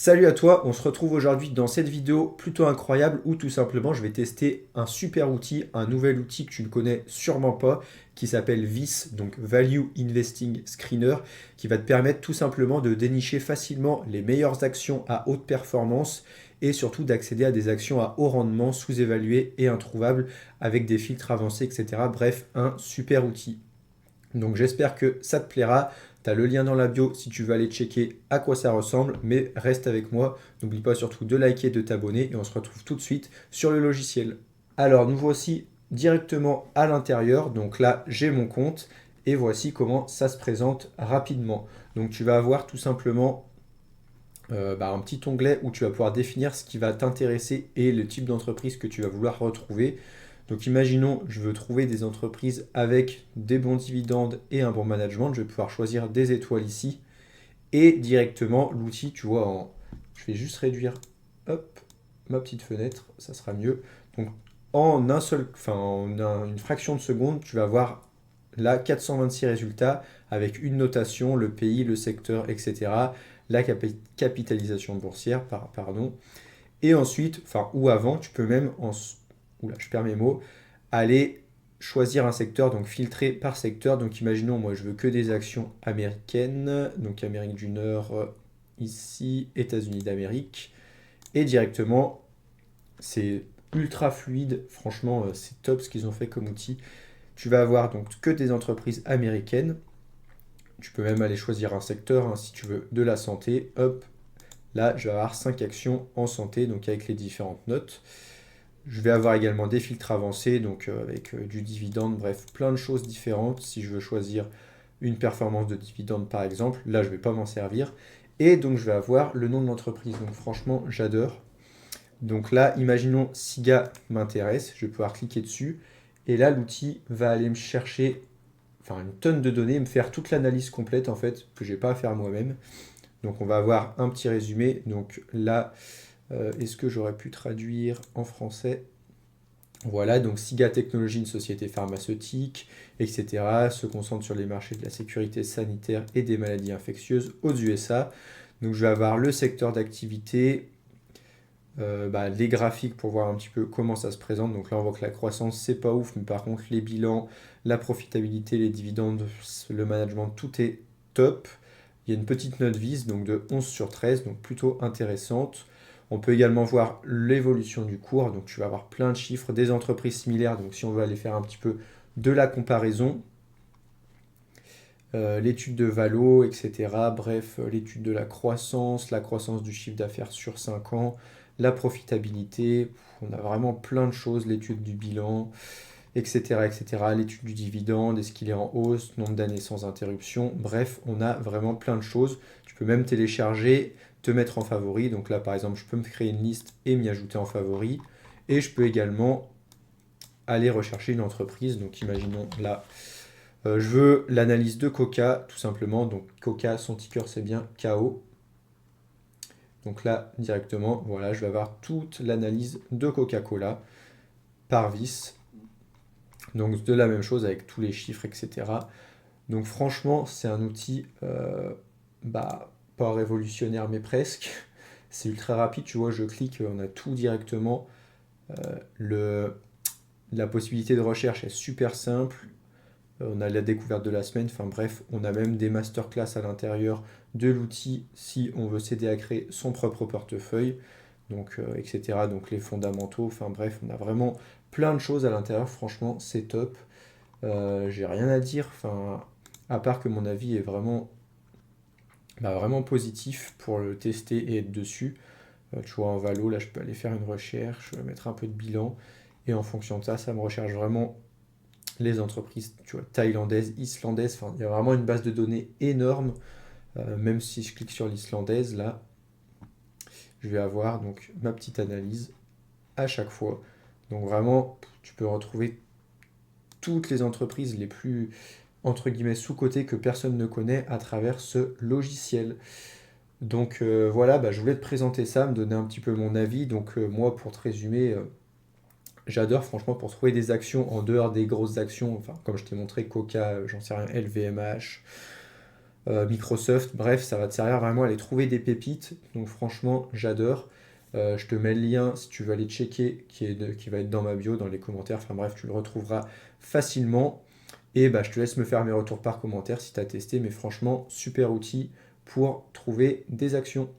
Salut à toi, on se retrouve aujourd'hui dans cette vidéo plutôt incroyable où tout simplement je vais tester un super outil, un nouvel outil que tu ne connais sûrement pas, qui s'appelle VIS, donc Value Investing Screener, qui va te permettre tout simplement de dénicher facilement les meilleures actions à haute performance et surtout d'accéder à des actions à haut rendement, sous-évaluées et introuvables avec des filtres avancés, etc. Bref, un super outil. Donc j'espère que ça te plaira. Tu as le lien dans la bio si tu veux aller checker à quoi ça ressemble, mais reste avec moi. N'oublie pas surtout de liker, de t'abonner et on se retrouve tout de suite sur le logiciel. Alors nous voici directement à l'intérieur. Donc là j'ai mon compte et voici comment ça se présente rapidement. Donc tu vas avoir tout simplement un petit onglet où tu vas pouvoir définir ce qui va t'intéresser et le type d'entreprise que tu vas vouloir retrouver. Donc imaginons, je veux trouver des entreprises avec des bons dividendes et un bon management. Je vais pouvoir choisir des étoiles ici. Et directement, l'outil, tu vois, je vais juste réduire hop, ma petite fenêtre, ça sera mieux. Donc en un seul, une fraction de seconde, tu vas avoir là 426 résultats avec une notation, le pays, le secteur, etc. La capitalisation boursière, pardon. Et ensuite, ou avant, tu peux même, oula, je perds mes mots, aller choisir un secteur, donc filtrer par secteur. Donc imaginons, moi je veux que des actions américaines, donc Amérique du Nord, ici, États-Unis d'Amérique. Et directement, c'est ultra fluide, franchement, c'est top ce qu'ils ont fait comme outil. Tu vas avoir donc que des entreprises américaines. Tu peux même aller choisir un secteur, hein, si tu veux, de la santé. Hop, là, je vais avoir 5 actions en santé, donc avec les différentes notes. Je vais avoir également des filtres avancés, donc avec du dividende, bref, plein de choses différentes. Si je veux choisir une performance de dividende par exemple, là je ne vais pas m'en servir. Et donc je vais avoir le nom de l'entreprise. Donc franchement, j'adore. Donc là, imaginons SIGA m'intéresse, je vais pouvoir cliquer dessus. Et là, l'outil va aller me chercher une tonne de données, me faire toute l'analyse complète en fait, que je n'ai pas à faire moi-même. Donc on va avoir un petit résumé. Donc là, est-ce que j'aurais pu traduire en français? Voilà, donc SIGA Technologies, une société pharmaceutique, etc., se concentre sur les marchés de la sécurité sanitaire et des maladies infectieuses aux USA. Donc je vais avoir le secteur d'activité, les graphiques pour voir un petit peu comment ça se présente. Donc là on voit que la croissance c'est pas ouf, mais par contre les bilans, la profitabilité, les dividendes, le management, tout est top. Il y a une petite note vise, donc de 11 sur 13, donc plutôt intéressante. On peut également voir l'évolution du cours, donc tu vas avoir plein de chiffres, des entreprises similaires, donc si on veut aller faire un petit peu de la comparaison, l'étude de Valo, etc. Bref, l'étude de la croissance du chiffre d'affaires sur 5 ans, la profitabilité, on a vraiment plein de choses, l'étude du bilan, etc., etc., l'étude du dividende, est-ce qu'il est en hausse, nombre d'années sans interruption, bref, on a vraiment plein de choses. Tu peux même télécharger, te mettre en favori, donc là par exemple, je peux me créer une liste et m'y ajouter en favori, et je peux également aller rechercher une entreprise, donc imaginons là, je veux l'analyse de Coca, tout simplement, donc Coca, son ticker c'est bien KO, donc là directement, voilà, je vais avoir toute l'analyse de Coca-Cola par vice. Donc de la même chose avec tous les chiffres, etc. Donc franchement, c'est un outil pas révolutionnaire, mais presque. C'est ultra rapide, tu vois, je clique, on a tout directement. Le, la possibilité de recherche est super simple. On a la découverte de la semaine, enfin bref, on a même des masterclass à l'intérieur de l'outil si on veut s'aider à créer son propre portefeuille, donc etc. Donc les fondamentaux, enfin bref, on a vraiment plein de choses à l'intérieur, franchement, c'est top. J'ai rien à dire, à part que mon avis est vraiment positif pour le tester et être dessus. Tu vois, en Valo, là, je peux aller faire une recherche, mettre un peu de bilan, et en fonction de ça, ça me recherche vraiment les entreprises, tu vois, thaïlandaises, islandaises. Enfin, il y a vraiment une base de données énorme. Même si je clique sur l'islandaise, là, je vais avoir donc ma petite analyse à chaque fois. Donc vraiment, tu peux retrouver toutes les entreprises les plus entre guillemets sous-côté que personne ne connaît à travers ce logiciel. Donc voilà, je voulais te présenter ça, me donner un petit peu mon avis. Donc moi, pour te résumer, j'adore franchement pour trouver des actions en dehors des grosses actions. Enfin, comme je t'ai montré, Coca, j'en sais rien, LVMH, Microsoft, bref, ça va te servir vraiment à aller trouver des pépites. Donc franchement, j'adore. Je te mets le lien si tu veux aller checker qui va être dans ma bio, dans les commentaires. Enfin bref, tu le retrouveras facilement. Et bah, je te laisse me faire mes retours par commentaire si tu as testé. Mais franchement, super outil pour trouver des actions.